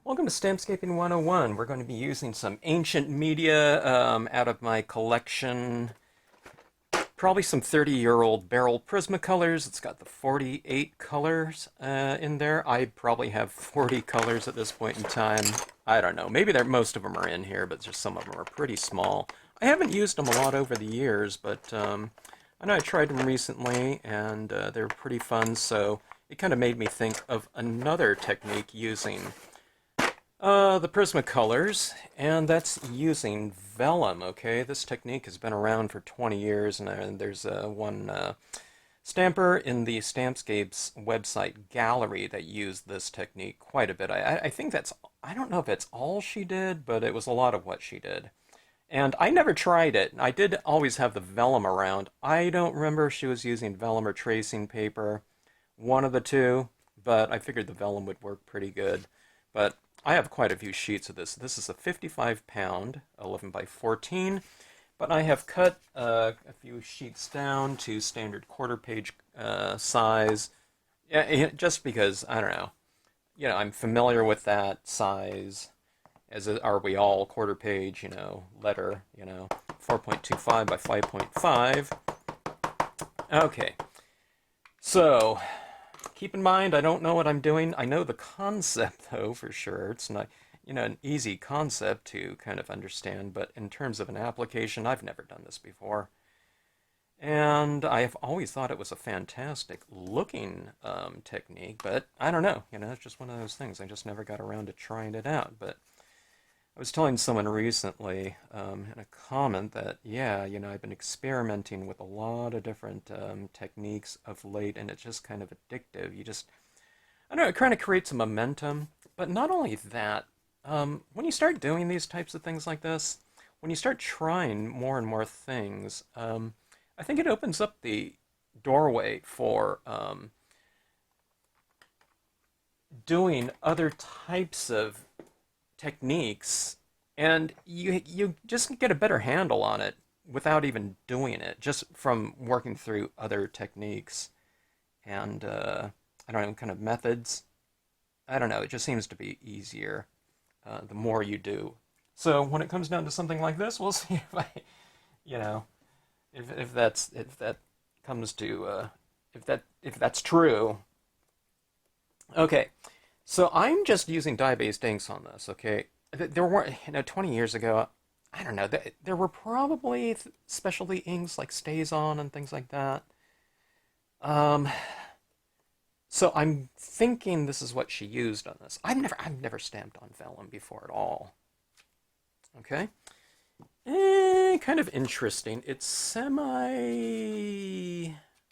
Welcome to Stampscaping 101. We're going to be using some ancient media out of my collection. Probably some 30-year-old barrel Prismacolors. It's got the 48 colors in there. I probably have 40 colors at this point in time. I don't know. Maybe most of them are in here, but just some of them are pretty small. I haven't used them a lot over the years, but I know I tried them recently, and they were pretty fun, so it kind of made me think of another technique using the Prismacolors, and that's using vellum, okay? This technique has been around for 20 years, and there's one stamper in the Stampscapes website gallery that used this technique quite a bit. I think I don't know if it's all she did, but it was a lot of what she did. And I never tried it. I did always have the vellum around. I don't remember if she was using vellum or tracing paper, one of the two, but I figured the vellum would work pretty good. But I have quite a few sheets of this. This is a 55-pound, 11 by 14, but I have cut a few sheets down to standard quarter-page size, just because, I don't know, I'm familiar with that size, as are we all, quarter-page, letter, 4.25 by 5.5. Okay, so keep in mind, I don't know what I'm doing. I know the concept, though, for sure. It's not, an easy concept to kind of understand, but in terms of an application, I've never done this before. And I have always thought it was a fantastic looking technique, but I don't know. It's just one of those things. I just never got around to trying it out. But I was telling someone recently in a comment that, yeah, I've been experimenting with a lot of different techniques of late, and it's just kind of addictive. I don't know, it kind of creates a momentum. But not only that, when you start doing these types of things like this, when you start trying more and more things, I think it opens up the doorway for doing other types of techniques, and you just get a better handle on it without even doing it, just from working through other techniques and I don't know, kind of methods. I don't know, it just seems to be easier the more you do. So when it comes down to something like this, we'll see if you know, if that comes to if that's true. Okay, So I'm just using dye-based inks on this, okay? There weren't, 20 years ago, I don't know, there were probably specialty inks like StazOn and things like that. Um, so I'm thinking this is what she used on this. I've never stamped on vellum before at all. Okay? Kind of interesting. It's semi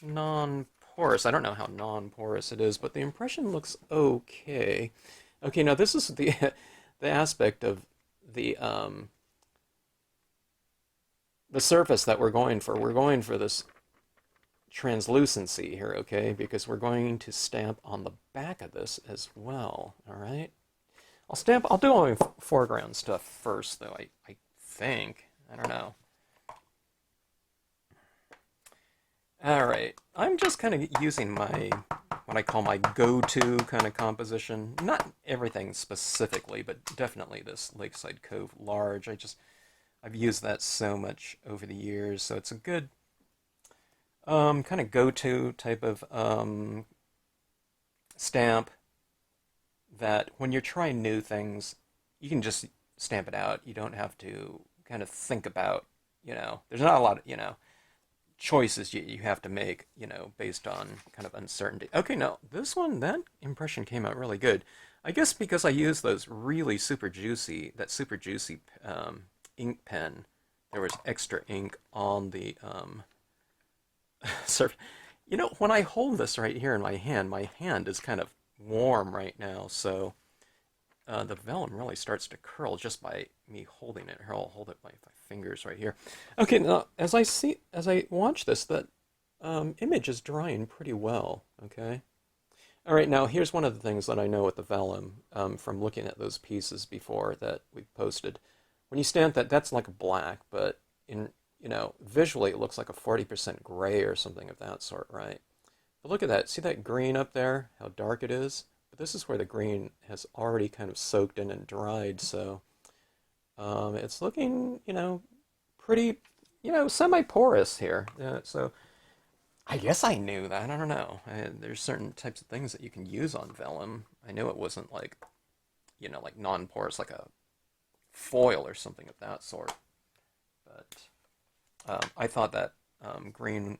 non-porous. I don't know how non-porous it is, but the impression looks okay. Okay, now this is the the aspect of the um the surface that we're going for. We're going for this translucency here, okay? Because we're going to stamp on the back of this as well, all right? I'll do all my foreground stuff first, though, I think. I don't know. All right, I'm just kind of using what I call my go-to kind of composition. Not everything specifically, but definitely this Lakeside Cove large. I've used that so much over the years, so it's a good kind of go-to type of stamp that when you're trying new things, you can just stamp it out. You don't have to kind of think about, there's not a lot of, choices you have to make, based on kind of uncertainty. Okay, no, this one, that impression came out really good. I guess because I used those really that super juicy ink pen, there was extra ink on the surface. When I hold this right here in my hand is kind of warm right now, so the vellum really starts to curl just by me holding it. Here, I'll hold it by my fingers right here. Okay, now as I watch this, that image is drying pretty well. Okay. All right, now here's one of the things that I know with the vellum from looking at those pieces before that we posted. When you stamp that, that's like black, but visually it looks like a 40% gray or something of that sort, right? But look at that. See that green up there? How dark it is? But this is where the green has already kind of soaked in and dried, so it's looking, pretty, semi-porous here. So I guess I knew that. I don't know. There's certain types of things that you can use on vellum. I knew it wasn't like, like non-porous, like a foil or something of that sort. But I thought that green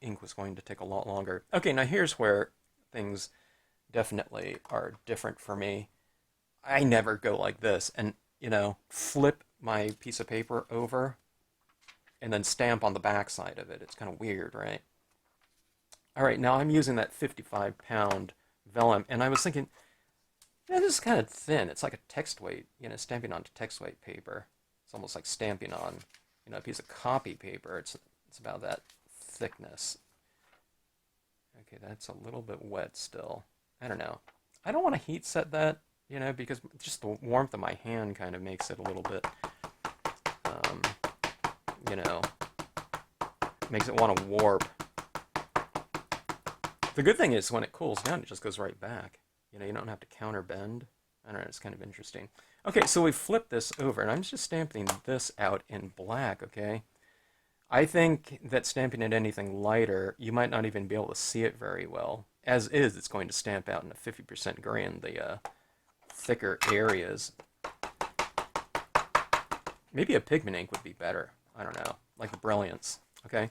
ink was going to take a lot longer. Okay, now here's where things definitely are different for me. I never go like this and, flip my piece of paper over and then stamp on the back side of it. It's kind of weird, right? All right, now I'm using that 55-pound vellum, and I was thinking, this is kind of thin. It's like a text weight, stamping onto text weight paper. It's almost like stamping on, a piece of copy paper. It's about that thickness. Okay, that's a little bit wet still. I don't know. I don't want to heat set that, because just the warmth of my hand kind of makes it a little bit, um, you know, makes it want to warp. The good thing is when it cools down, it just goes right back. You don't have to counter bend. I don't know, it's kind of interesting. Okay, so we flip this over, and I'm just stamping this out in black, okay? I think that stamping it anything lighter, you might not even be able to see it very well. As is, it's going to stamp out in a 50% gray in the thicker areas. Maybe a pigment ink would be better. I don't know, like the Brilliance, okay?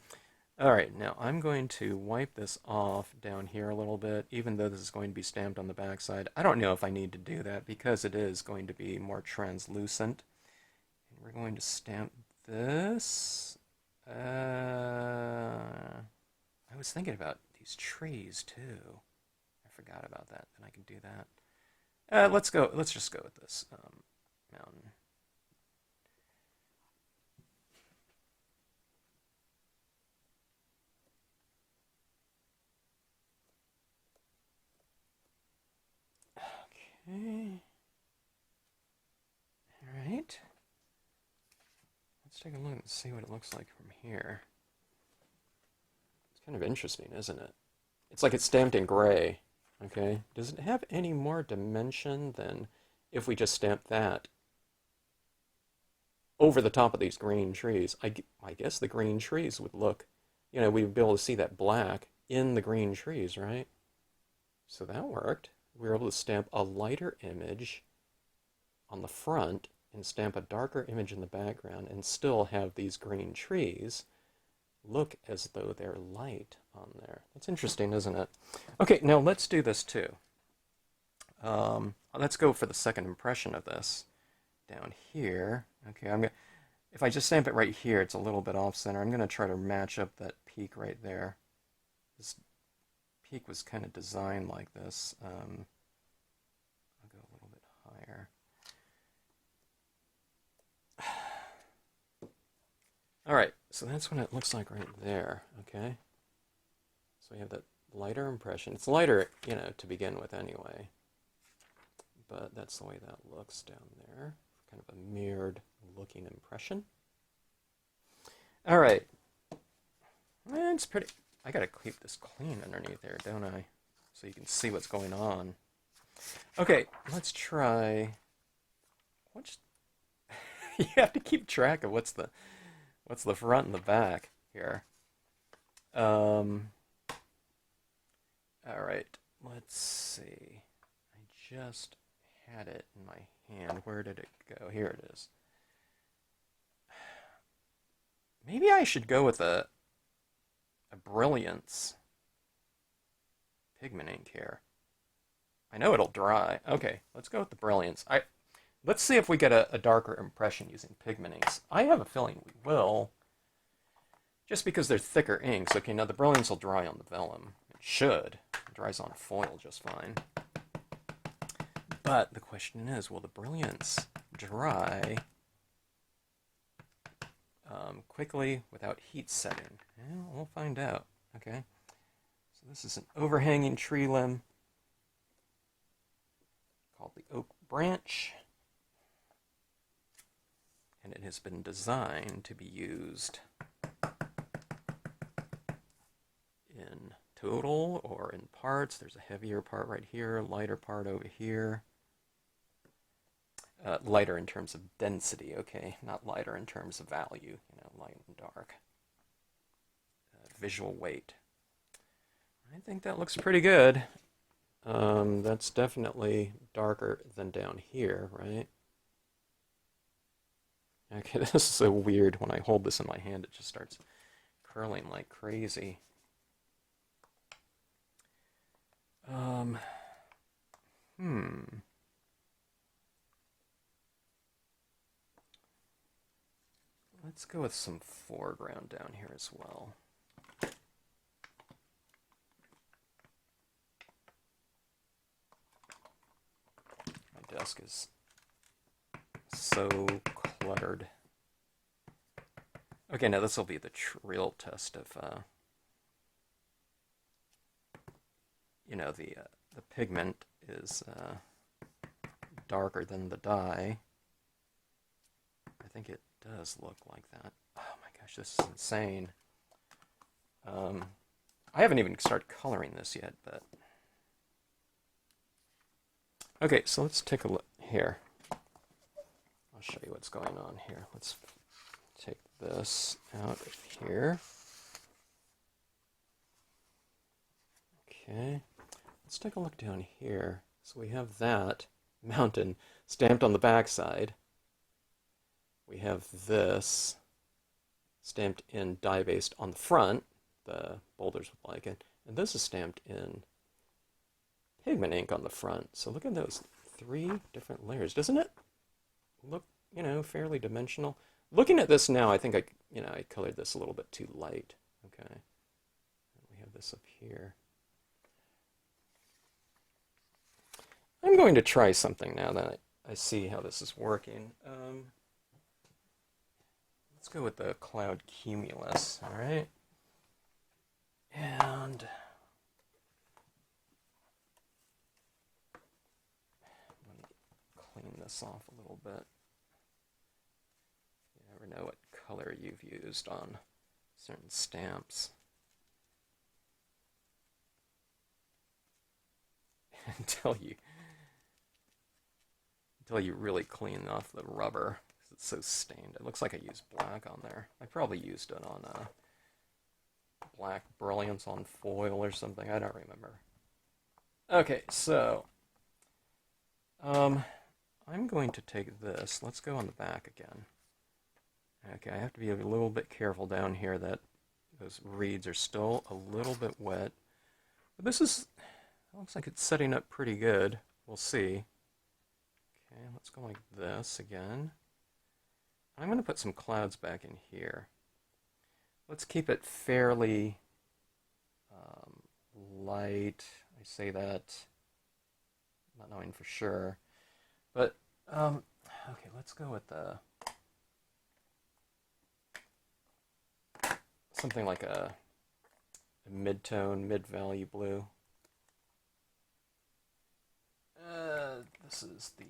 All right, now I'm going to wipe this off down here a little bit, even though this is going to be stamped on the back side. I don't know if I need to do that because it is going to be more translucent. And we're going to stamp this. I was thinking about these trees too. I forgot about that, and I can do that. Let's just go with this mountain. Okay. All right. Let's take a look and see what it looks like from here. It's kind of interesting, isn't it? It's like it's stamped in gray. Okay. Does it have any more dimension than if we just stamp that over the top of these green trees? I guess the green trees would look, we'd be able to see that black in the green trees, right? So that worked. we were able to stamp a lighter image on the front and stamp a darker image in the background and still have these green trees look as though they're light on there. That's interesting, isn't it? Okay, now let's do this too. Let's go for the second impression of this down here. Okay, if I just stamp it right here, it's a little bit off center. I'm going to try to match up that peak right there. This peak was kind of designed like this. I'll go a little bit higher. All right, so that's what it looks like right there, okay? So we have that lighter impression. It's lighter, you know, to begin with anyway. But that's the way that looks down there. Kind of a mirrored looking impression. All right. It's pretty. I gotta keep this clean underneath there, don't I? So you can see what's going on. Okay, let's try. You have to keep track of what's the front and the back here. All right, let's see. I just had it in my hand. Where did it go? Here it is. Maybe I should go with a Brilliance pigment ink here. I know it'll dry. Okay, let's go with the Brilliance. Let's see if we get a darker impression using pigment inks. I have a feeling we will, just because they're thicker inks. Okay, now the Brilliance will dry on the vellum. It should. It dries on foil just fine. But the question is, will the Brilliance dry quickly without heat setting? Well, we'll find out. Okay, so this is an overhanging tree limb called the oak branch, and it has been designed to be used in total or in parts. There's a heavier part right here, a lighter part over here. Lighter in terms of density, okay, not lighter in terms of value, you know, light and dark. Visual weight. I think that looks pretty good. That's definitely darker than down here, right? Okay, this is so weird. When I hold this in my hand, it just starts curling like crazy. Let's go with some foreground down here as well. My desk is so cluttered. Okay, now this will be the real test of, you know, the pigment is darker than the dye. I think it does look like that. Oh my gosh, this is insane. I haven't even started coloring this yet, but... Okay, so let's take a look here. I'll show you what's going on here. Let's take this out of here. Okay, let's take a look down here. So we have that mountain stamped on the backside. We have this stamped in dye-based on the front. The boulders would like it. And this is stamped in pigment ink on the front. So look at those 3 different layers. Doesn't it look, you know, fairly dimensional? Looking at this now, I think I colored this a little bit too light. Okay. And we have this up here. I'm going to try something now that I see how this is working. Let's go with the cloud cumulus, all right? And let me clean this off a little bit. You never know what color you've used on certain stamps. until you really clean off the rubber. It's so stained. It looks like I used black on there. I probably used it on black Brilliance on foil or something. I don't remember. Okay, so I'm going to take this. Let's go on the back again. Okay, I have to be a little bit careful down here that those reeds are still a little bit wet. But this is, looks like it's setting up pretty good. We'll see. Okay, let's go like this again. I'm going to put some clouds back in here. Let's keep it fairly light. I say that not knowing for sure. But, okay, let's go with something like a mid-tone, mid-value blue. This is the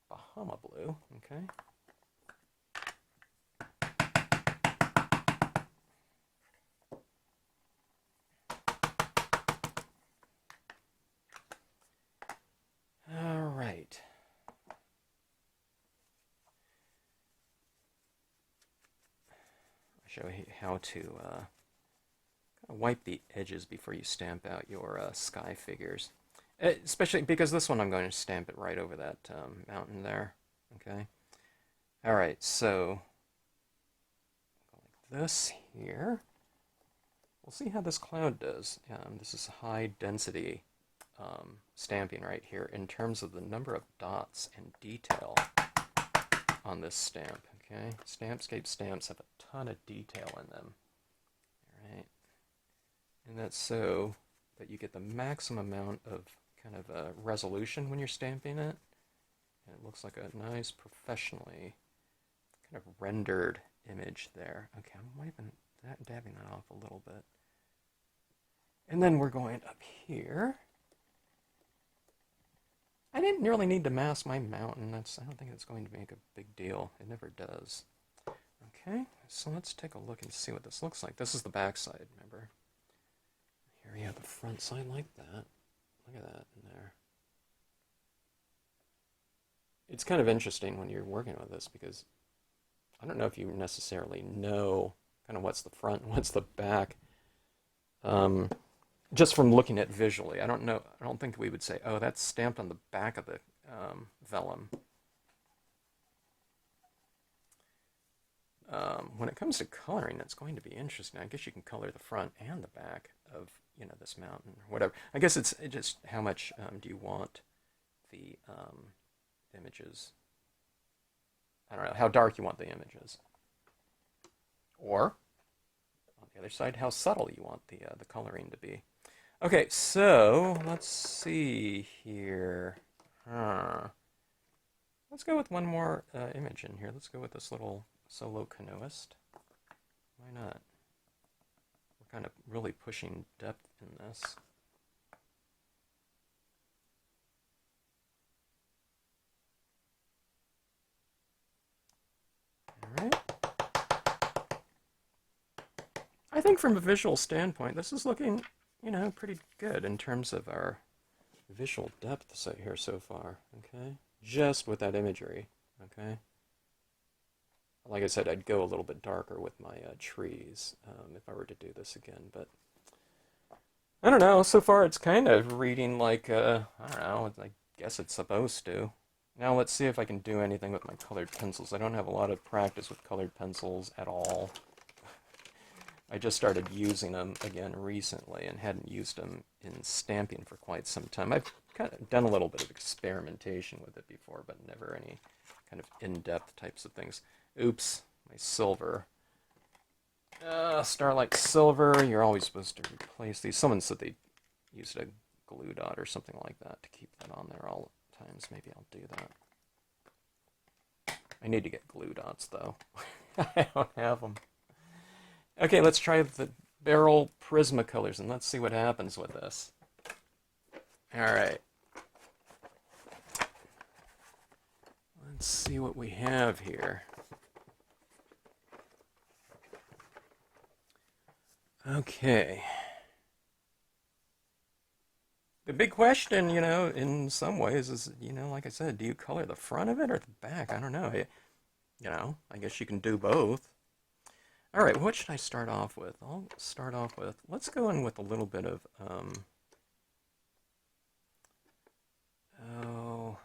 Bahama blue, okay. All right. I'll show you how to wipe the edges before you stamp out your sky figures. Especially because this one I'm going to stamp it right over that mountain there. Okay. All right, so like this here. We'll see how this cloud does. This is high density stamping right here in terms of the number of dots and detail on this stamp. Okay, Stampscape stamps have a ton of detail in them. All right, and that's so that you get the maximum amount of kind of resolution when you're stamping it. And it looks like a nice, professionally kind of rendered image there. Okay, I'm wiping that, dabbing that off a little bit. And then we're going up here. I didn't really need to mask my mountain. I don't think it's going to make a big deal. It never does. Okay, so let's take a look and see what this looks like. This is the back side, remember? Here we have the front side like that. Look at that in there. It's kind of interesting when you're working with this because I don't know if you necessarily know kind of what's the front and what's the back. Just from looking at visually, I don't know. I don't think we would say, "Oh, that's stamped on the back of the vellum." When it comes to coloring, it's going to be interesting. I guess you can color the front and the back of this mountain or whatever. I guess it's just how much do you want the images? I don't know how dark you want the images, or on the other side, how subtle you want the coloring to be. Okay, so let's see here. Let's go with one more image in here. Let's go with this little solo canoeist. Why not? We're kind of really pushing depth in this. All right. I think from a visual standpoint, this is looking pretty good in terms of our visual depth here so far, okay? Just with that imagery, okay? Like I said, I'd go a little bit darker with my trees if I were to do this again, but I don't know. So far, it's kind of reading like, I don't know, I guess it's supposed to. Now let's see if I can do anything with my colored pencils. I don't have a lot of practice with colored pencils at all. I just started using them again recently and hadn't used them in stamping for quite some time. I've kind of done a little bit of experimentation with it before, but never any kind of in-depth types of things. Oops, my silver. Starlight Silver, you're always supposed to replace these. Someone said they used a glue dot or something like that to keep that on there all the times. Maybe I'll do that. I need to get glue dots, though. I don't have them. Okay, let's try the barrel Prismacolors, and let's see what happens with this. All right. Let's see what we have here. Okay. The big question, in some ways is, like I said, do you color the front of it or the back? I don't know. I guess you can do both. All right, what should I start off with? I'll start off with, let's go in with a little bit of, Oh,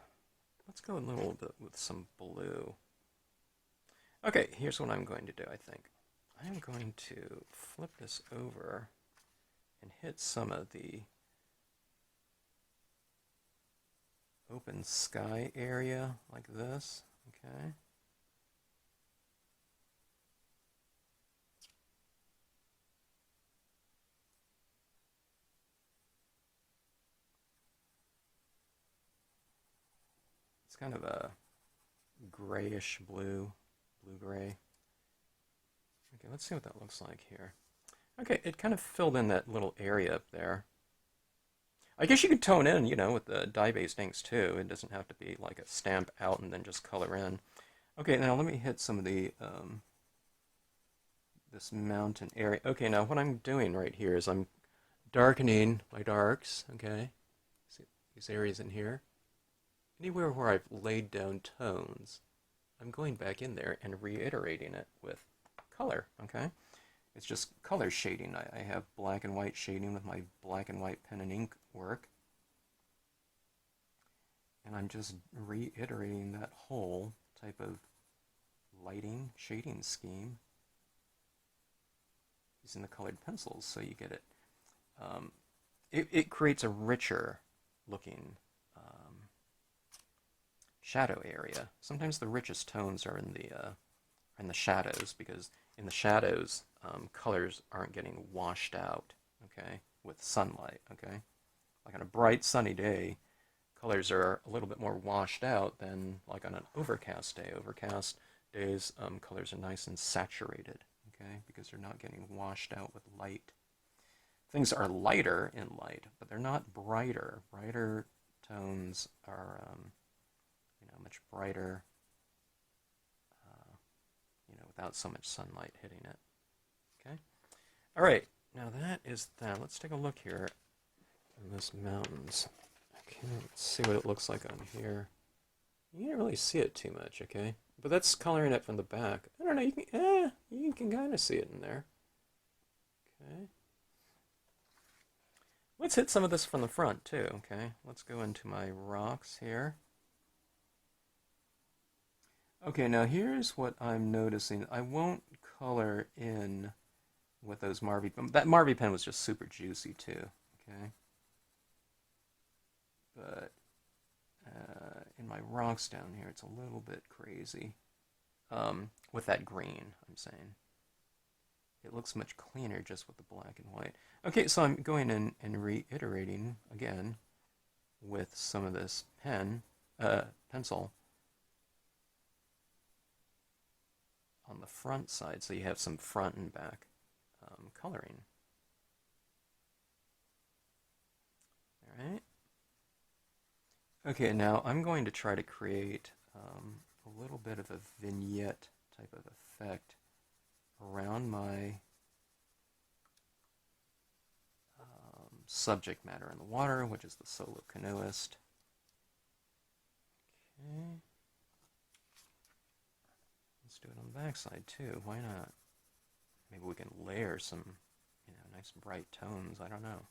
let's go a little bit with some blue. Okay, here's what I'm going to do, I think. I'm going to flip this over and hit some of the open sky area like this, okay? It's kind of a grayish blue, blue-gray. Okay, let's see what that looks like here. Okay, it kind of filled in that little area up there. I guess you could tone in, you know, with the dye-based inks too. It doesn't have to be like a stamp out and then just color in. Okay, now let me hit some of the, this mountain area. Okay, now what I'm doing right here is I'm darkening my darks, okay? See these areas in here? Anywhere where I've laid down tones, I'm going back in there and reiterating it with color, okay? It's just color shading. I have black and white shading with my black and white pen and ink work. And I'm just reiterating that whole type of lighting, shading scheme using the colored pencils, so you get it. It creates a richer looking shadow area. Sometimes the richest tones are in the shadows, because in the shadows, colors aren't getting washed out, okay, with sunlight, okay? Like on a bright sunny day, colors are a little bit more washed out than like on an overcast day. Overcast days, colors are nice and saturated, okay, because they're not getting washed out with light. Things are lighter in light, but they're not brighter. Brighter tones are, much brighter, without so much sunlight hitting it. Okay. All right. Now that is that. Let's take a look here in this mountains. Okay. Let's see what it looks like on here. You can't really see it too much. Okay. But that's coloring it from the back. I don't know. You can kind of see it in there. Okay. Let's hit some of this from the front too. Okay. Let's go into my rocks here. Okay, now here's what I'm noticing. I won't color in with those Marvy. That Marvy pen was just super juicy too, okay? But in my rocks down here, it's a little bit crazy. With that green, I'm saying. It looks much cleaner just with the black and white. Okay, so I'm going in and reiterating again with some of this pencil on the front side, so you have some front and back coloring. All right. Okay, now I'm going to try to create a little bit of a vignette type of effect around my subject matter in the water, which is the solo canoeist. Okay. Let's do it on the back side too. Why not? Maybe we can layer some, nice bright tones. I don't know.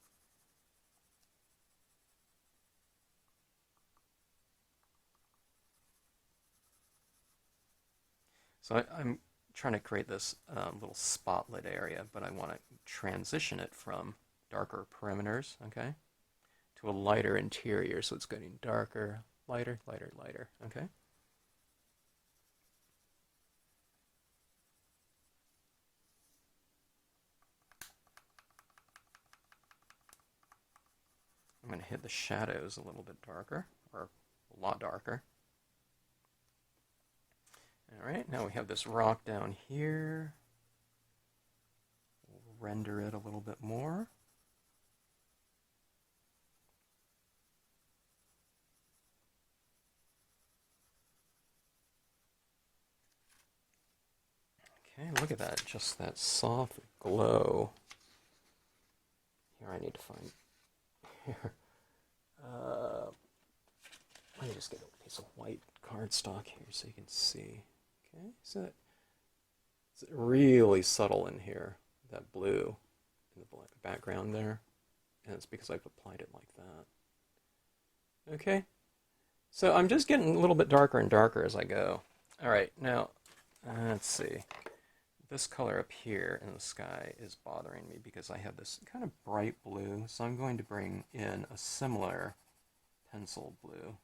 So I'm trying to create this little spotlit area, but I want to transition it from darker perimeters, okay, to a lighter interior. So it's getting darker, lighter, lighter, lighter, okay? I'm going to hit the shadows a little bit darker, or a lot darker. All right, now we have this rock down here. We'll render it a little bit more. Okay, look at that, just that soft glow. Here, I need to find, here. Let me just get a piece of white cardstock here so you can see. Okay, so it's really subtle in here, that blue in the black background there, and it's because I've applied it like that. Okay, So I'm just getting a little bit darker and darker as I go. All right, now let's see. This color up here in the sky is bothering me because I have this kind of bright blue, so I'm going to bring in a similar pencil blue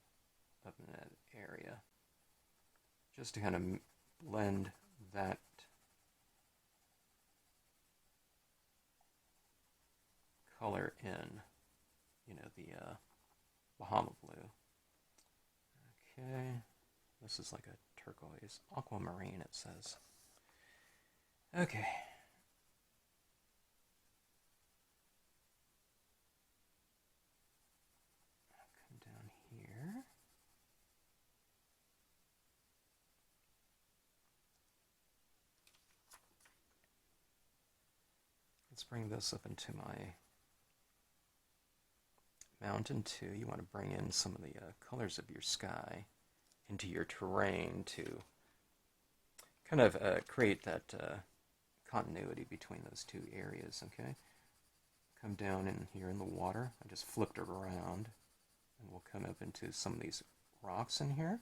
up in that area just to kind of blend that color in, you know, the Bahama blue. Okay, this is like a turquoise, aquamarine it says. Okay. Come down here. Let's bring this up into my mountain too. You want to bring in some of the colors of your sky into your terrain to kind of create that continuity between those two areas, okay? Come down in here in the water. I just flipped it around and we'll come up into some of these rocks in here.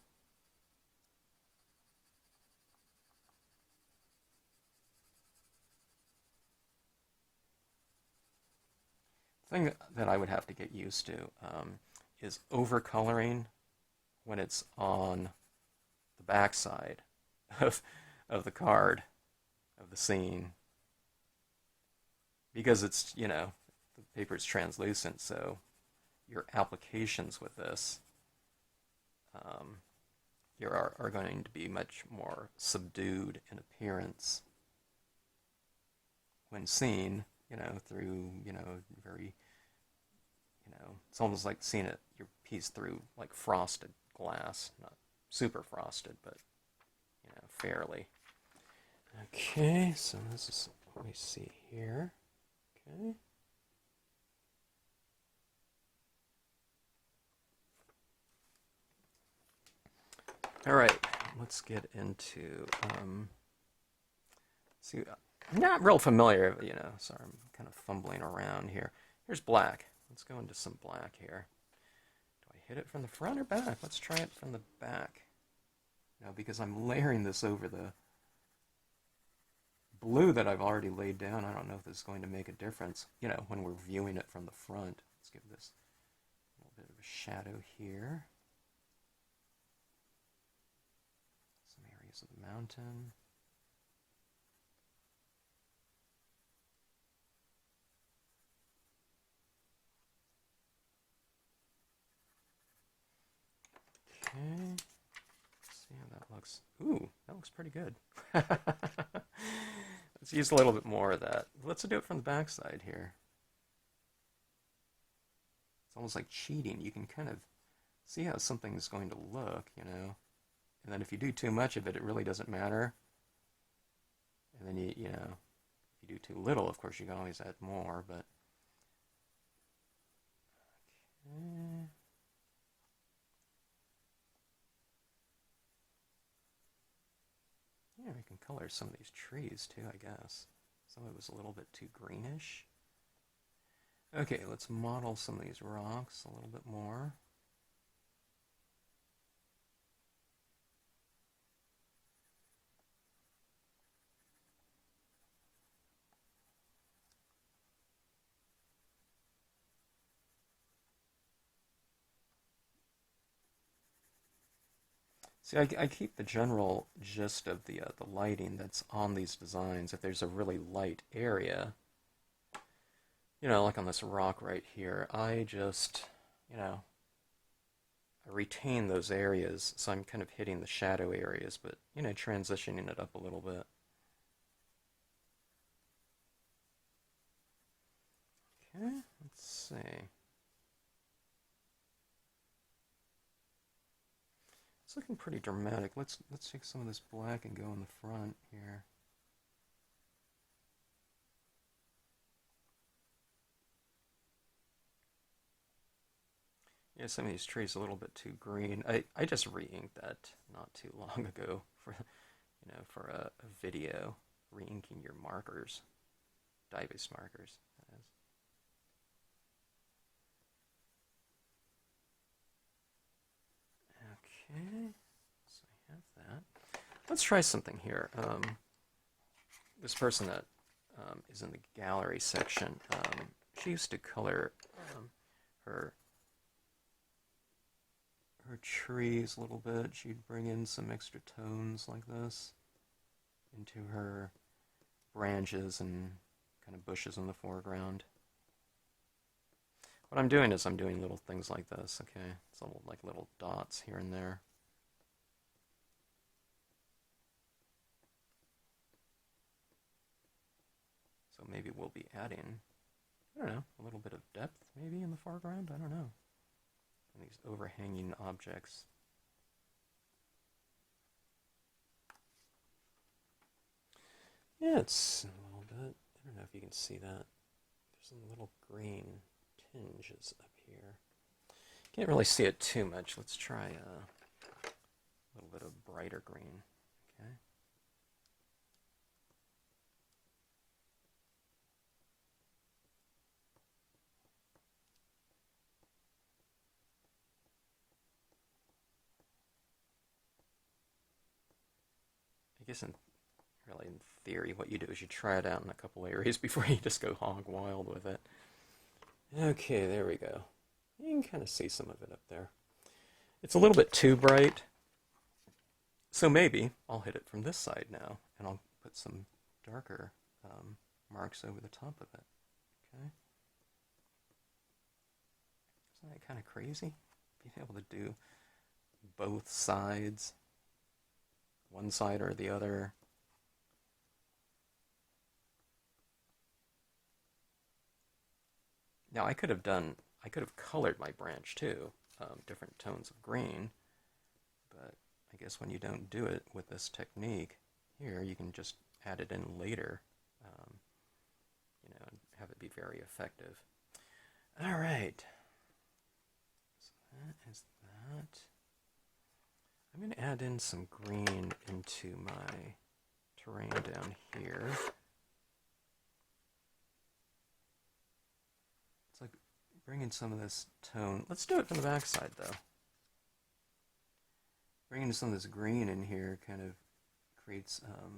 The thing that I would have to get used to is overcoloring when it's on the backside of the card, of the scene, because it's, you know, the paper is translucent, so your applications with this are going to be much more subdued in appearance when seen, you know, through, you know, very, you know, it's almost like seeing it, your piece through like frosted glass, not super frosted, but, you know, fairly. Okay, so this is, let me see here. Okay. All right, let's get into, see, I'm not real familiar, you know, sorry, I'm kind of fumbling around here. Here's black. Let's go into some black here. Do I hit it from the front or back? Let's try it from the back. Now, because I'm layering this over the blue that I've already laid down, I don't know if this is going to make a difference, you know, when we're viewing it from the front. Let's give this a little bit of a shadow here. Some areas of the mountain. Okay. Let's see how that looks. Ooh, that looks pretty good. Let's use a little bit more of that. Let's do it from the back side here. It's almost like cheating. You can kind of see how something is going to look, you know. And then if you do too much of it, it really doesn't matter. And then you know, if you do too little, of course you can always add more, but okay. Yeah, we can color some of these trees too, I guess. Some of it was a little bit too greenish. Okay, let's model some of these rocks a little bit more. See, I keep the general gist of the lighting that's on these designs. If there's a really light area, you know, like on this rock right here, I just, you know, I retain those areas, so I'm kind of hitting the shadow areas, but, you know, transitioning it up a little bit. Okay, let's see. It's looking pretty dramatic. Let's take some of this black and go in the front here. Yeah, some of these trees are a little bit too green. I just re-inked that not too long ago for, you know, for a video, re-inking your markers, dye-based markers. That is. Let's try something here. This person that is in the gallery section, she used to color her trees a little bit. She'd bring in some extra tones like this into her branches and kind of bushes in the foreground. What I'm doing is I'm doing little things like this, okay? It's like little dots here and there. So maybe we'll be adding, I don't know, a little bit of depth maybe in the foreground? I don't know. And these overhanging objects. Yeah, it's a little bit. I don't know if you can see that. There's some little green tinges up here. Can't really see it too much. Let's try a little bit of brighter green. Okay. I guess in theory, what you do is you try it out in a couple areas before you just go hog wild with it. Okay, there we go. You can kind of see some of it up there. It's a little bit too bright, so maybe I'll hit it from this side now, and I'll put some darker marks over the top of it. Okay. Isn't that kind of crazy? Being able to do both sides, one side or the other. Now I could have colored my branch too, different tones of green, but I guess when you don't do it with this technique here, you can just add it in later, and have it be very effective. All right, so that is that. I'm going to add in some green into my terrain down here. Bring in some of this tone. Let's do it from the back side, though. Bringing some of this green in here kind of creates, I don't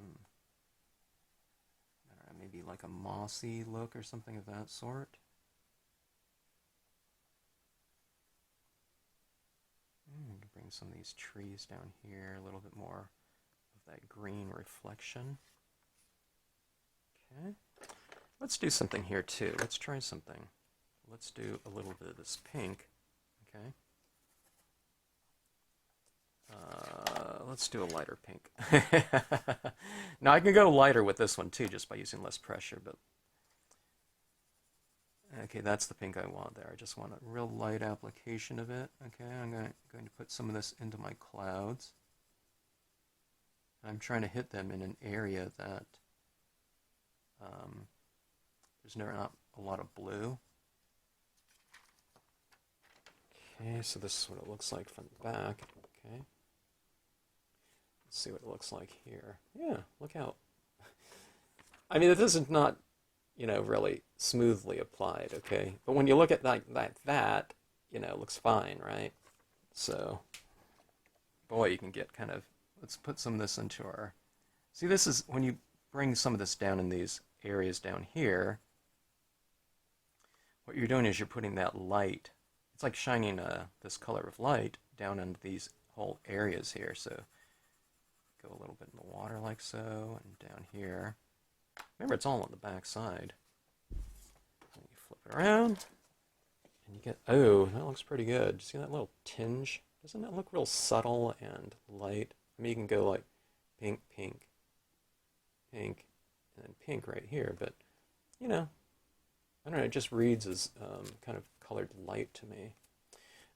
know, maybe like a mossy look or something of that sort. Bring some of these trees down here, a little bit more of that green reflection. Okay. Let's do something here, too. Let's try something. Let's do a little bit of this pink, okay? Let's do a lighter pink. Now, I can go lighter with this one, too, just by using less pressure, but... Okay, that's the pink I want there. I just want a real light application of it, okay? I'm going to put some of this into my clouds. I'm trying to hit them in an area that there's not a lot of blue. Okay, so this is what it looks like from the back. Okay. Let's see what it looks like here. Yeah, look how... I mean, this is not, really smoothly applied, okay? But when you look at that, it looks fine, right? So, boy, you can get kind of... Let's put some of this into our... See, this is... When you bring some of this down in these areas down here, what you're doing is you're putting that light... It's like shining this color of light down into these whole areas here. So go a little bit in the water like so, and down here. Remember, it's all on the back side. And you flip it around, and you get, oh, that looks pretty good. See that little tinge? Doesn't that look real subtle and light? I mean, you can go like pink, pink, pink, and then pink right here, but, I don't know, it just reads as kind of colored light to me.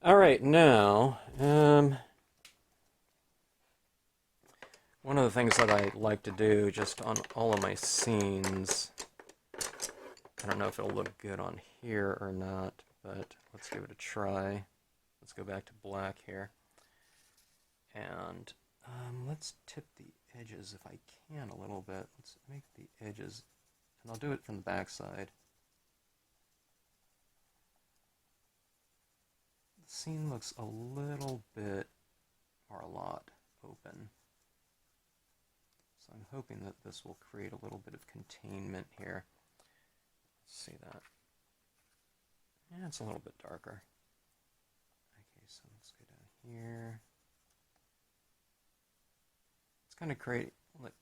All right, now, one of the things that I like to do just on all of my scenes, I don't know if it'll look good on here or not, but let's give it a try. Let's go back to black here. And let's tip the edges if I can a little bit. Let's make the edges, and I'll do it from the back side. The scene looks a little bit, or a lot, open. So I'm hoping that this will create a little bit of containment here. Let's see that. Yeah, it's a little bit darker. Okay, so let's go down here. It's kind of create,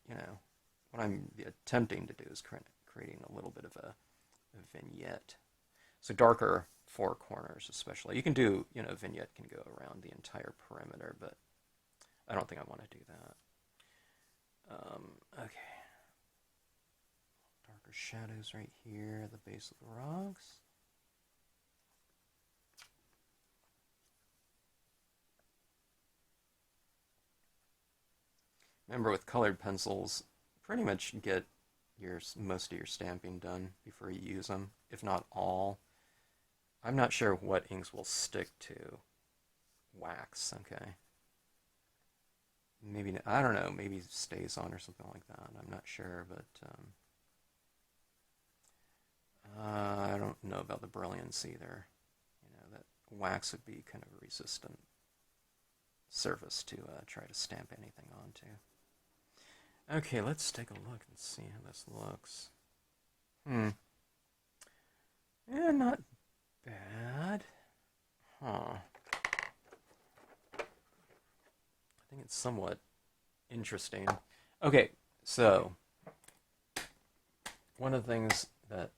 you know, what I'm attempting to do is creating a little bit of a vignette. So darker four corners especially. You can do, you know, vignette can go around the entire perimeter, but I don't think I want to do that. Okay. Darker shadows right here at the base of the rocks. Remember, with colored pencils, pretty much get most of your stamping done before you use them, if not all. I'm not sure what inks will stick to wax, okay? Maybe, I don't know, maybe stays on or something like that. I'm not sure, but I don't know about the brilliance either. You know, that wax would be kind of a resistant surface to try to stamp anything onto. Okay, let's take a look and see how this looks. Yeah, not bad. Huh. I think it's somewhat interesting. Okay, so one of the things that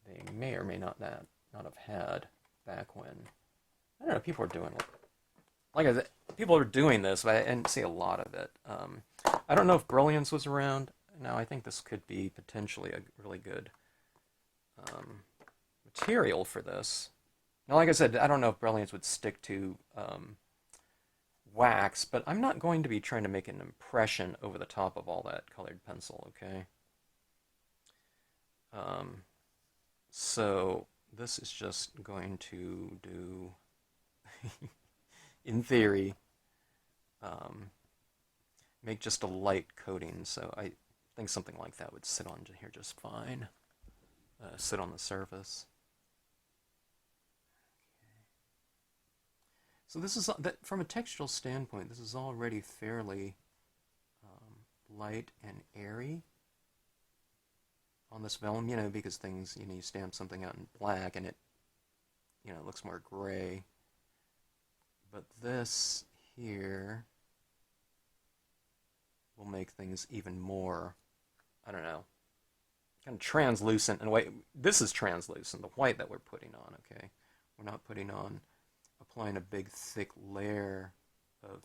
they may or may not have had back when, I don't know, people were doing, like I said, people are doing this, but I didn't see a lot of it. I don't know if brilliance was around. No, I think this could be potentially a really good material for this. Now, like I said, I don't know if brilliance would stick to wax, but I'm not going to be trying to make an impression over the top of all that colored pencil, okay? So this is just going to do, in theory, make just a light coating, so I think something like that would sit on here just fine. Sit on the surface. So this is, from a textural standpoint, this is already fairly light and airy on this vellum, you know, because things, you know, you stamp something out in black and it, you know, it looks more gray. But this here will make things even more, I don't know, kind of translucent in a way. This is translucent, the white that we're putting on, okay? We're not putting on, applying a big thick layer of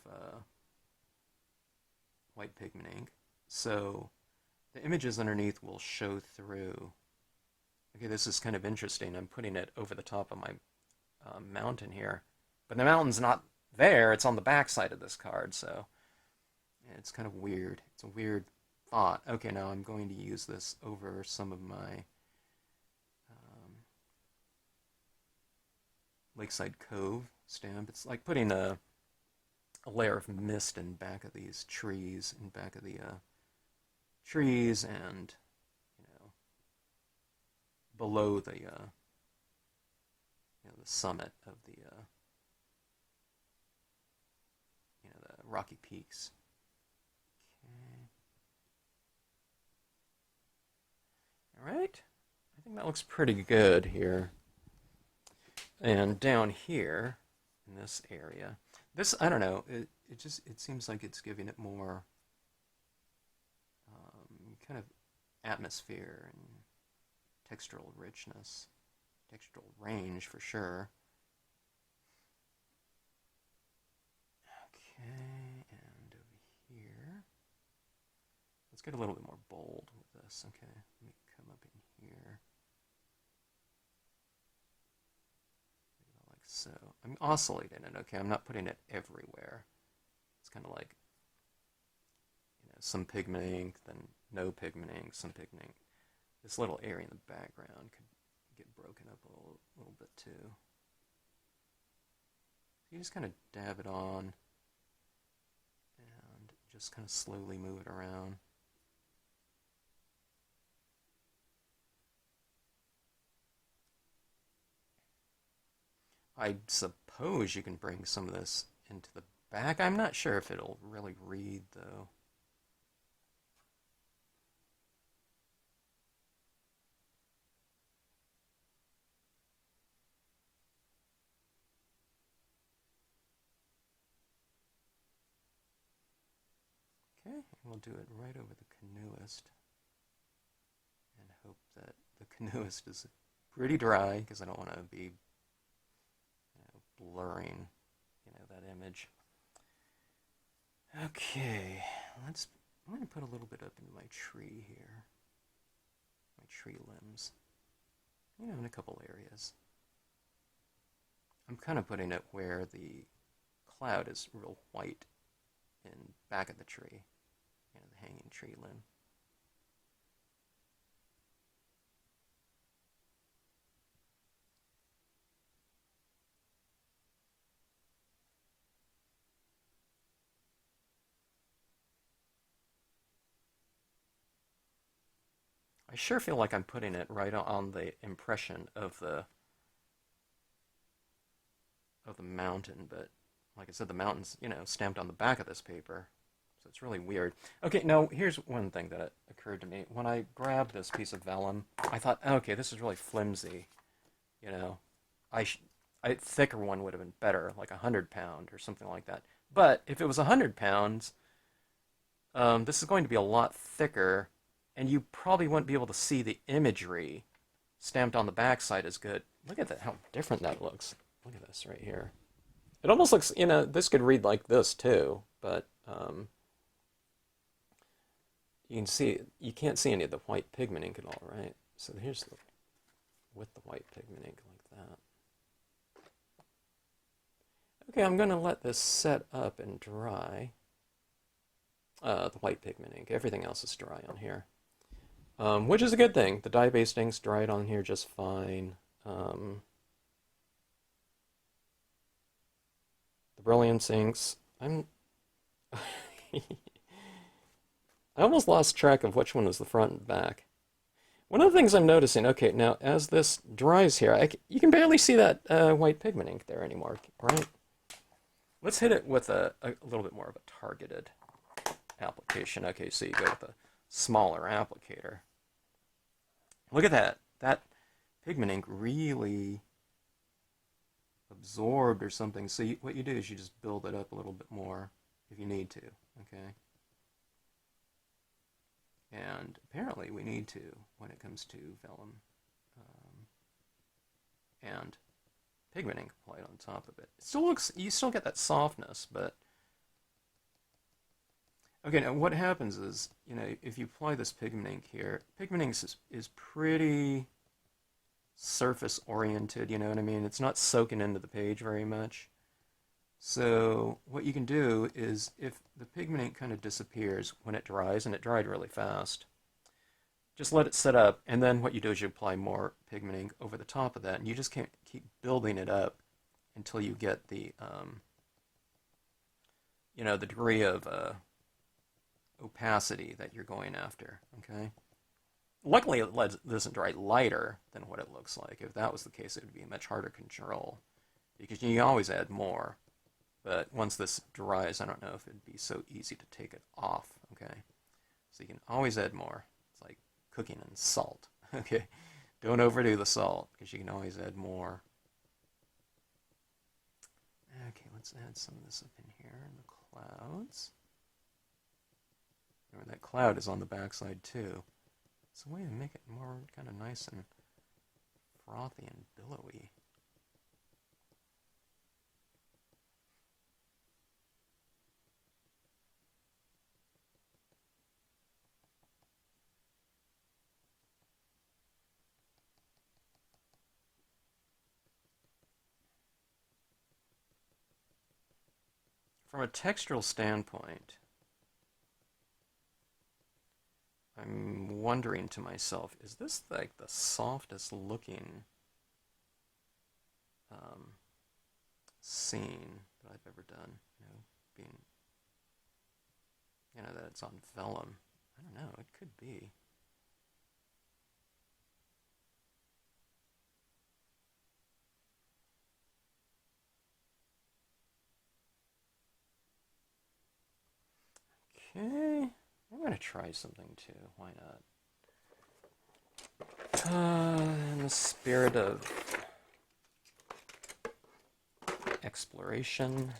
white pigment ink. So the images underneath will show through. Okay, this is kind of interesting. I'm putting it over the top of my mountain here. But the mountain's not there. It's on the back side of this card, so yeah, it's kind of weird. It's a weird thought. Okay, now I'm going to use this over some of my Lakeside Cove stamp. It's like putting a layer of mist in back of these trees, in back of the trees, and, you know, below the you know, the summit of the you know, the rocky peaks. Okay. All right. I think that looks pretty good here. And down here in this area, this, I don't know, it seems like it's giving it more kind of atmosphere and textural richness, textural range for sure. Okay, and over here, let's get a little bit more bold with this. Okay, let me come up in here. Like so. I'm oscillating it, okay? I'm not putting it everywhere. It's kind of like, you know, some pigment ink, then no pigment ink, some pigment ink. This little area in the background could get broken up a little bit too. You just kind of dab it on and just kind of slowly move it around. I suppose you can bring some of this into the back. I'm not sure if it'll really read, though. Okay, we'll do it right over the canoeist and hope that the canoeist is pretty dry because I don't want to be blurring that image. Okay, I'm going to put a little bit up into my tree here, my tree limbs, in a couple areas. I'm kind of putting it where the cloud is real white in back of the tree, the hanging tree limb. I sure feel like I'm putting it right on the impression of the mountain, but like I said, the mountain's, stamped on the back of this paper, so it's really weird. Okay, now here's one thing that occurred to me. When I grabbed this piece of vellum, I thought, okay, this is really flimsy, a thicker one would have been better, like 100-pound or something like that. But if it was 100 pounds, this is going to be a lot thicker, and you probably wouldn't be able to see the imagery stamped on the backside as good. Look at that, how different that looks. Look at this right here. It almost looks, this could read like this too, but you can't see any of the white pigment ink at all, right? So here's with the white pigment ink like that. Okay, I'm going to let this set up and dry. The white pigment ink. Everything else is dry on here. Which is a good thing. The dye-based inks dried on here just fine. The Brilliance inks, I almost lost track of which one was the front and back. One of the things I'm noticing, okay, now as this dries here, you can barely see that white pigment ink there anymore, right? Let's hit it with a little bit more of a targeted application. Okay, so you go with a smaller applicator. Look at that. That pigment ink really absorbed or something. So what you do is you just build it up a little bit more if you need to, okay? And apparently we need to when it comes to vellum and pigment ink applied on top of it. It still looks, you still get that softness, but okay, now what happens is, if you apply this pigment ink here, pigment ink is pretty surface oriented, you know what I mean? It's not soaking into the page very much. So what you can do is, if the pigment ink kind of disappears when it dries, and it dried really fast, just let it set up, and then what you do is you apply more pigment ink over the top of that, and you just can't keep building it up until you get the, the degree of opacity that you're going after, okay? Luckily, it doesn't dry lighter than what it looks like. If that was the case, it would be much harder to control, because you can always add more. But once this dries, I don't know if it'd be so easy to take it off, okay? So you can always add more. It's like cooking in salt, okay? Don't overdo the salt, because you can always add more. Okay, let's add some of this up in here in the clouds. Remember, that cloud is on the backside too. It's a way to make it more kind of nice and frothy and billowy. From a textural standpoint, I'm wondering to myself, is this like the softest looking scene that I've ever done? Being, that it's on vellum. I don't know, it could be. Okay, I'm going to try something too. Why not? In the spirit of exploration,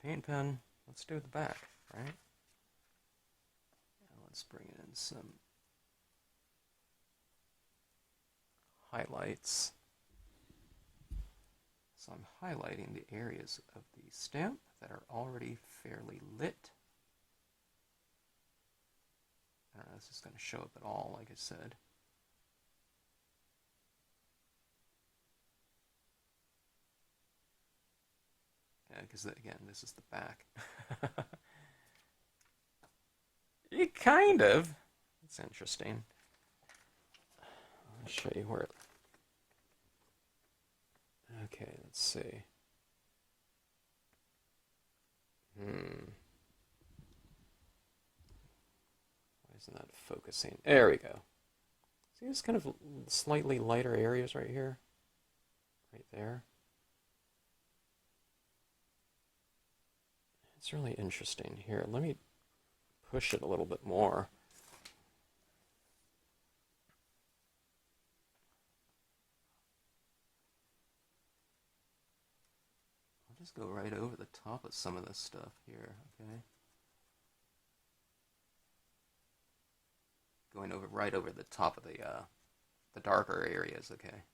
paint pen. Let's do the back, right? Now let's bring in some highlights. So I'm highlighting the areas of the stamp that are already fairly lit. I don't know if this is going to show up at all, like I said. Yeah, because again, this is the back. Kind of. It's interesting. I'll show you where it... Okay, let's see. Why isn't that focusing? There we go. See, it's kind of slightly lighter areas right here. Right there. It's really interesting. Here, let me push it a little bit more. I'll just go right over the top of some of this stuff here, okay? Going over right over the top of the darker areas, okay?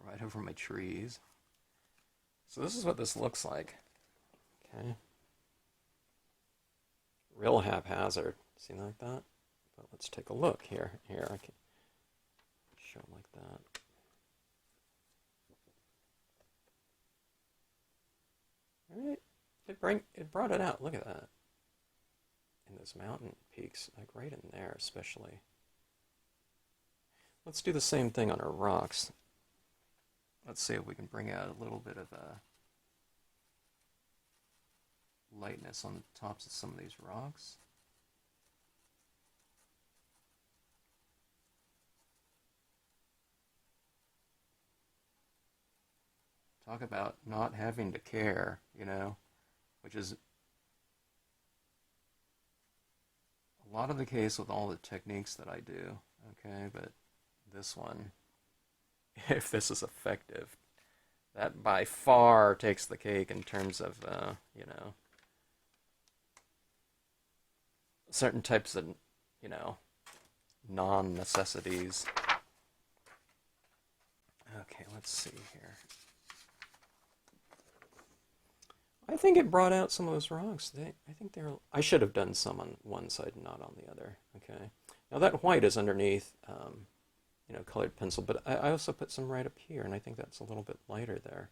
Right over my trees. So this is what this looks like. Okay. Real haphazard. See like that? But let's take a look here. Here, I can show them like that. All right. It brought it out. Look at that. In those mountain peaks, like right in there especially. Let's do the same thing on our rocks. Let's see if we can bring out a little bit of lightness on the tops of some of these rocks. Talk about not having to care, you know, which is a lot of the case with all the techniques that I do, okay, but this one, if this is effective, that by far takes the cake in terms of, you know, certain types of, you know, non-necessities. Okay, let's see here. I think it brought out some of those rocks. I think they're... I should have done some on one side and not on the other. Okay. Now that white is underneath, you know, colored pencil, but I also put some right up here, and I think that's a little bit lighter there.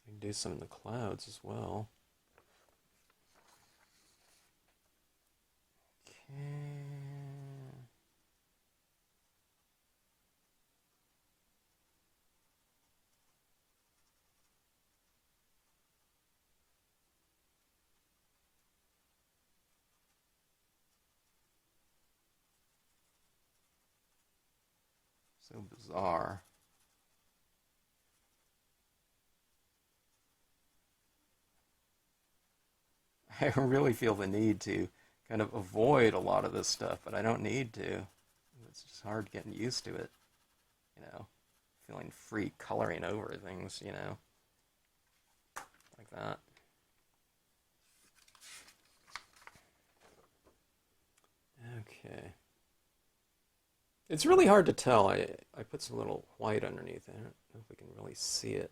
I can do some in the clouds as well. Okay. So bizarre. I really feel the need to kind of avoid a lot of this stuff, but I don't need to. It's just hard getting used to it, you know, feeling free coloring over things, you know, like that. Okay. It's really hard to tell. I put some little white underneath. I don't know if we can really see it.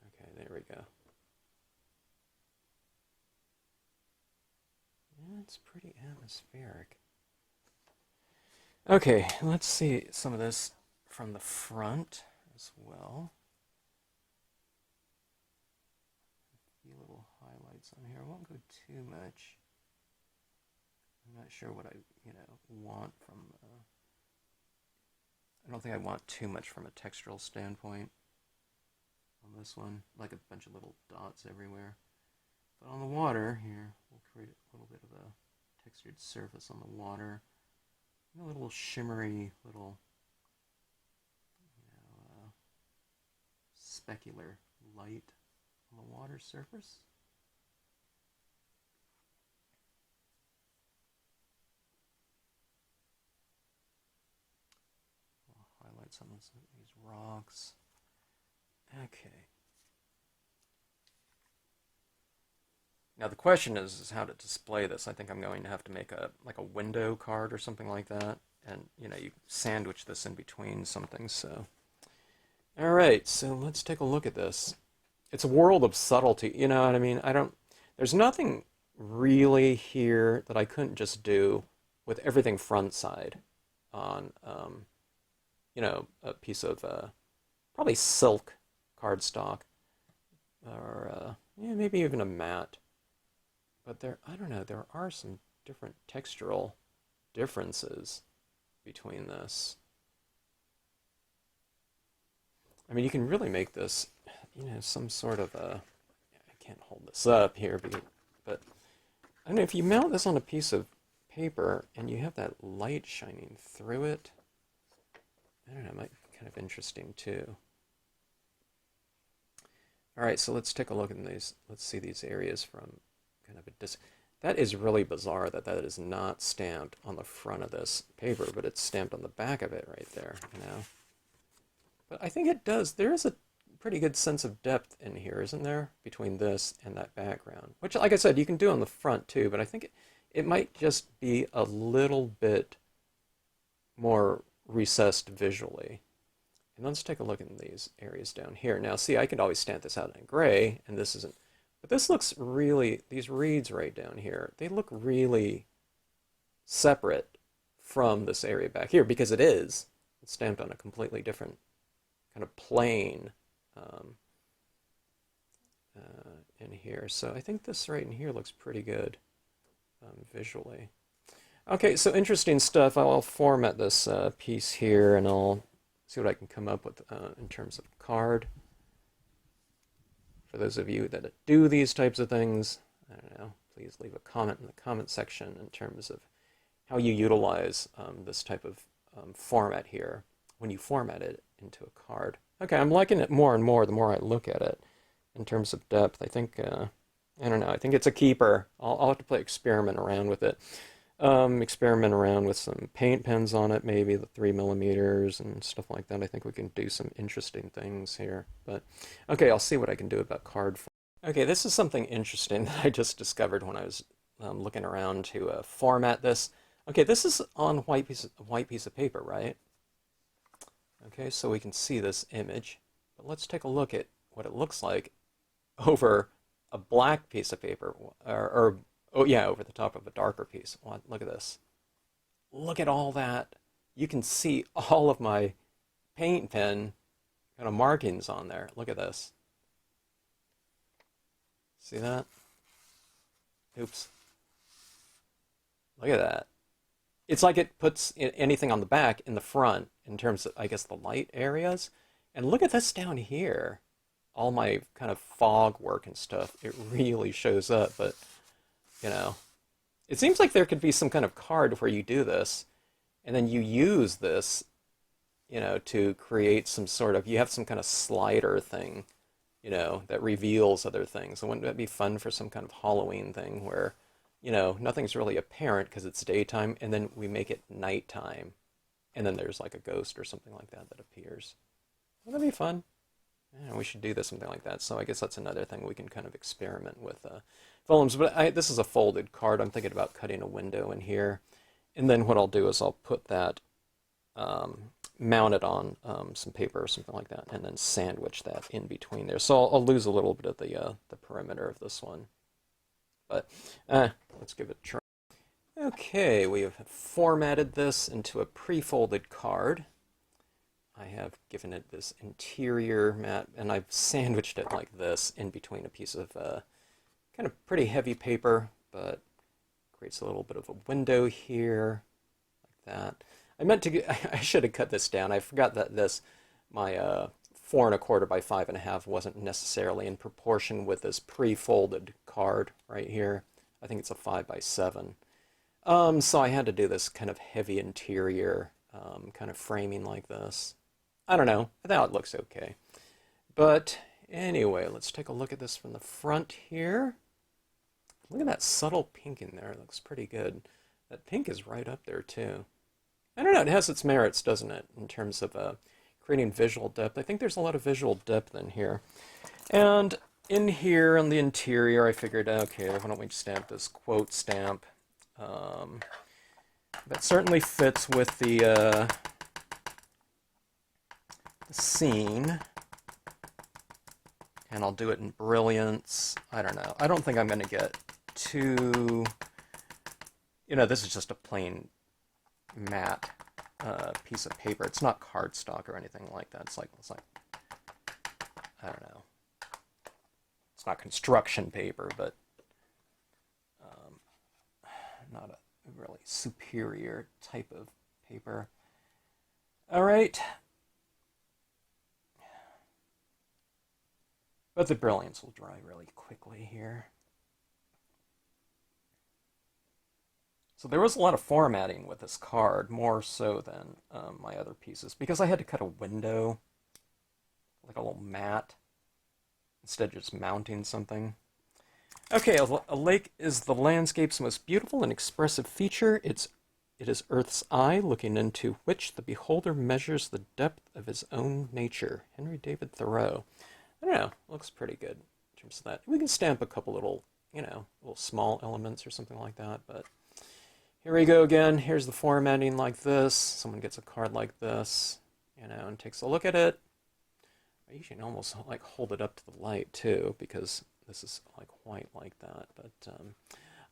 Okay, there we go. Yeah, it's pretty atmospheric. Okay, let's see some of this from the front as well. A few little highlights on here. I won't go too much. I'm not sure what I, you know, want from... I don't think I want too much from a textural standpoint on this one, like a bunch of little dots everywhere. But on the water here, we'll create a little bit of a textured surface on the water. A little shimmery, little specular light on the water surface. I'll highlight some of these rocks. Okay. Now the question is how to display this. I think I'm going to have to make a window card or something like that, and you sandwich this in between something. So, all right. So let's take a look at this. It's a world of subtlety. You know what I mean? There's nothing really here that I couldn't just do with everything front side on, a piece of probably silk cardstock, or maybe even a matte. But I don't know, there are some different textural differences between this. I mean, you can really make this, some sort of I can't hold this up here, but I don't know, if you mount this on a piece of paper and you have that light shining through it, I don't know, it might be kind of interesting too. All right, so let's take a look at these. Let's see these areas from kind of a distance. That is really bizarre that is not stamped on the front of this paper, but it's stamped on the back of it right there, But I think it does. There is a pretty good sense of depth in here, isn't there, between this and that background? Which, like I said, you can do on the front too, but I think it might just be a little bit more recessed visually. And let's take a look at these areas down here. Now, see, I could always stamp this out in gray, and this isn't. But this looks really, these reeds right down here, they look really separate from this area back here, because it is. It's stamped on a completely different kind of plane in here. So I think this right in here looks pretty good visually. Okay, so interesting stuff. I'll format this piece here, and I'll see what I can come up with in terms of card. For those of you that do these types of things, I don't know, please leave a comment in the comment section in terms of how you utilize this type of format here when you format it into a card. Okay, I'm liking it more and more the more I look at it in terms of depth. I think, I don't know, I think it's a keeper. I'll have to experiment around with it. Experiment around with some paint pens on it, maybe the 3mm and stuff like that. I think we can do some interesting things here. But okay, I'll see what I can do about card form. Okay, this is something interesting that I just discovered when I was looking around to format this. Okay, this is on white piece of paper, right? Okay, so we can see this image. But let's take a look at what it looks like over a black piece of paper, oh yeah, over the top of a darker piece. Look at this. Look at all that. You can see all of my paint pen kind of markings on there. Look at this. See that? Oops. Look at that. It's like it puts anything on the back in the front in terms of, I guess, the light areas. And look at this down here. All my kind of fog work and stuff. It really shows up, but it seems like there could be some kind of card where you do this, and then you use this, to create some sort of, you have some kind of slider thing, that reveals other things. So wouldn't that be fun for some kind of Halloween thing where, nothing's really apparent because it's daytime, and then we make it nighttime, and then there's like a ghost or something like that that appears. Wouldn't that be fun? Yeah, we should do this, something like that. So I guess that's another thing we can kind of experiment with vellums. But this is a folded card. I'm thinking about cutting a window in here. And then what I'll do is I'll put that, mount it on some paper or something like that, and then sandwich that in between there. So I'll lose a little bit of the perimeter of this one. But let's give it a try. Okay, we have formatted this into a pre-folded card. I have given it this interior mat, and I've sandwiched it like this in between a piece of kind of pretty heavy paper, but creates a little bit of a window here, like that. I should have cut this down. I forgot that my 4 1/4 by 5 1/2 wasn't necessarily in proportion with this pre-folded card right here. I think it's a 5 by 7. So I had to do this kind of heavy interior, kind of framing like this. I don't know. I thought it looks okay. But anyway, let's take a look at this from the front here. Look at that subtle pink in there. It looks pretty good. That pink is right up there too. I don't know. It has its merits, doesn't it, in terms of creating visual depth. I think there's a lot of visual depth in here. And in here on the interior, I figured, okay, why don't we stamp this quote stamp? That certainly fits with the scene. And I'll do it in brilliance. I don't know. I don't think I'm going to get too... You know, this is just a plain matte piece of paper. It's not cardstock or anything like that. It's like I don't know. It's not construction paper, but not a really superior type of paper. All right. But the brilliance will dry really quickly here. So there was a lot of formatting with this card, more so than my other pieces, because I had to cut a window, like a little mat, instead of just mounting something. Okay, a lake is the landscape's most beautiful and expressive feature. It is Earth's eye, looking into which the beholder measures the depth of his own nature. Henry David Thoreau. I don't know, looks pretty good in terms of that. We can stamp a couple little, you know, little small elements or something like that, but here we go again. Here's the formatting like this. Someone gets a card like this, you know, and takes a look at it. You can almost like hold it up to the light too, because this is like white like that. But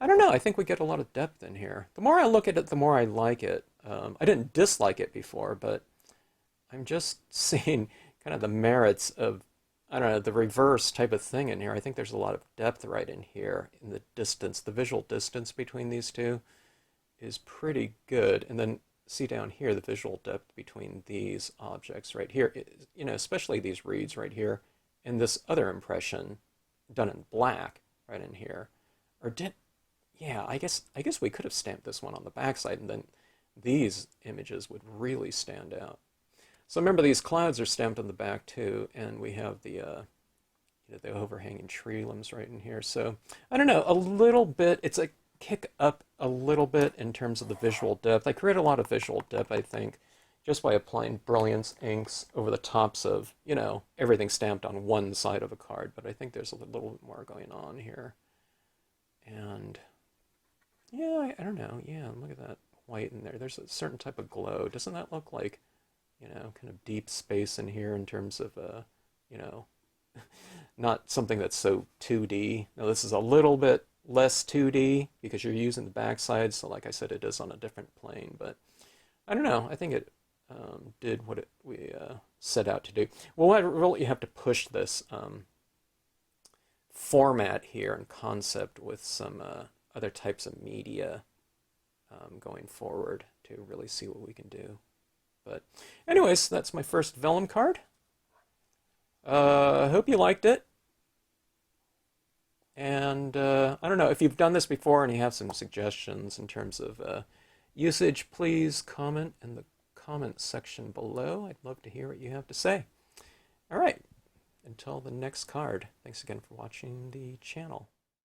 I don't know. I think we get a lot of depth in here. The more I look at it, the more I like it. I didn't dislike it before, but I'm just seeing kind of the merits of, I don't know, the reverse type of thing in here. I think there's a lot of depth right in here in the distance. The visual distance between these two is pretty good. And then see down here the visual depth between these objects right here, you know, especially these reeds right here, and this other impression done in black right in here. Or yeah, I guess we could have stamped this one on the backside, and then these images would really stand out. So remember, these clouds are stamped on the back too, and we have the you know, the overhanging tree limbs right in here. So I don't know, a little bit. It's a kick up a little bit in terms of the visual depth. I create a lot of visual depth, I think, just by applying brilliance inks over the tops of, you know, everything stamped on one side of a card. But I think there's a little bit more going on here. And yeah, I don't know. Yeah, look at that white in there. There's a certain type of glow. Doesn't that look like, you know, kind of deep space in here in terms of, you know, not something that's so 2D. Now this is a little bit less 2D because you're using the backside, so like I said, it is on a different plane, but I don't know, I think it did what we set out to do. Well, I really have to push this format here and concept with some other types of media going forward to really see what we can do. But anyways, that's my first vellum card. I hope you liked it. And I don't know, if you've done this before and you have some suggestions in terms of usage, please comment in the comment section below. I'd love to hear what you have to say. All right, until the next card, thanks again for watching the channel.